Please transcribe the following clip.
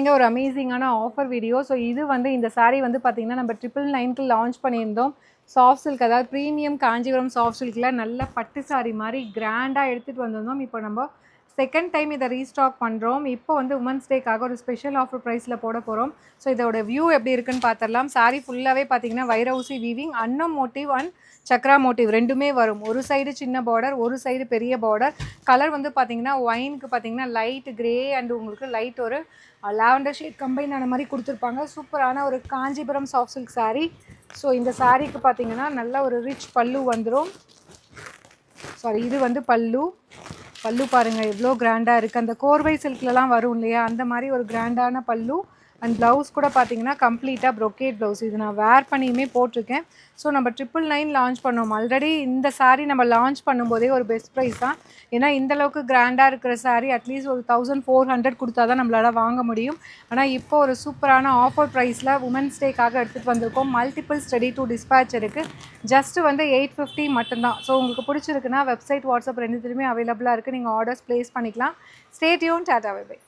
மார்னிங்கே ஒரு அமேசிங்கான ஆஃபர் வீடியோ. ஸோ இது வந்து இந்த சாரீ வந்து பார்த்தீங்கன்னா நம்ம 999க்கு லான்ச் பண்ணியிருந்தோம். சாஃப்ட் சில்க், அதாவது ப்ரீமியம் காஞ்சிபுரம் சாஃப்ட் சில்கில் நல்ல பட்டு சாரீ மாதிரி கிராண்டாக எடுத்துகிட்டு வந்திருந்தோம். இப்போ நம்ம செகண்ட் டைம் இதை ரீஸ்டாக் பண்ணுறோம். இப்போ வந்து உமன்ஸ் டேக்காக ஒரு ஸ்பெஷல் ஆஃபர் ப்ரைஸில் போட போகிறோம். ஸோ இதோட வியூ எப்படி இருக்குன்னு பார்த்துடலாம். சாரீ ஃபுல்லாகவே பார்த்தீங்கன்னா வைரவுசி வீவிங், அன்னம் மோட்டிவ் அண்ட் சக்ரா மோட்டிவ் ரெண்டுமே வரும். ஒரு சைடு சின்ன பார்டர், ஒரு சைடு பெரிய பார்டர். கலர் வந்து பார்த்தீங்கன்னா ஒயினுக்கு பார்த்தீங்கன்னா லைட் கிரே அண்ட் உங்களுக்கு லைட் ஒரு லாவெண்டர் ஷேட் கம்பைன் ஆன மாதிரி கொடுத்துருப்பாங்க. சூப்பரான ஒரு Kanchipuram soft silk sari. So இந்த சாரீக்கு பார்த்தீங்கன்னா நல்ல ஒரு ரிச் பல்லு வந்துடும். சாரி, இது வந்து பல்லு பாருங்கள் எவ்வளோ கிராண்டாக இருக்குது. அந்த கோர்வை சில்க்லலாம் வரும் இல்லையா, அந்த மாதிரி ஒரு கிராண்டான பல்லு. அண்ட் ப்ளவுஸ் கூட பார்த்தீங்கன்னா கம்ப்ளீட்டாக ப்ரொக்கேட் ப்ளவுஸ். இது நான் வேர் பண்ணியுமே போட்டிருக்கேன். ஸோ நம்ம 999 லான்ச் பண்ணோம். ஆல்ரெடி இந்த சாரீ நம்ம லான்ச் பண்ணும்போதே ஒரு பெஸ்ட் ப்ரைஸ் தான். ஏன்னா இந்தளவுக்கு கிராண்டாக இருக்கிற சாரீ அட்லீஸ்ட் ஒரு 1400 கொடுத்தா தான் நம்மளால் வாங்க முடியும். ஆனால் இப்போ ஒரு சூப்பரான ஆஃபர் ப்ரைஸில் உமன்ஸ் டேக்காக எடுத்துகிட்டு வந்திருக்கோம். மல்டிபிள்ஸ் ரெடி டு டிஸ்பேச் இருக்குது. ஜஸ்ட்டு வந்து 850 மட்டும்தான். ஸோ உங்களுக்கு பிடிச்சிருக்குன்னா வெப்சைட், வாட்ஸ்அப் ரெண்டுத்துலையுமே அவைலபிளாக இருக்குது. நீங்கள் ஆர்டர்ஸ் ப்ளேஸ் பண்ணிக்கலாம். Stay tuned. Tata bye by.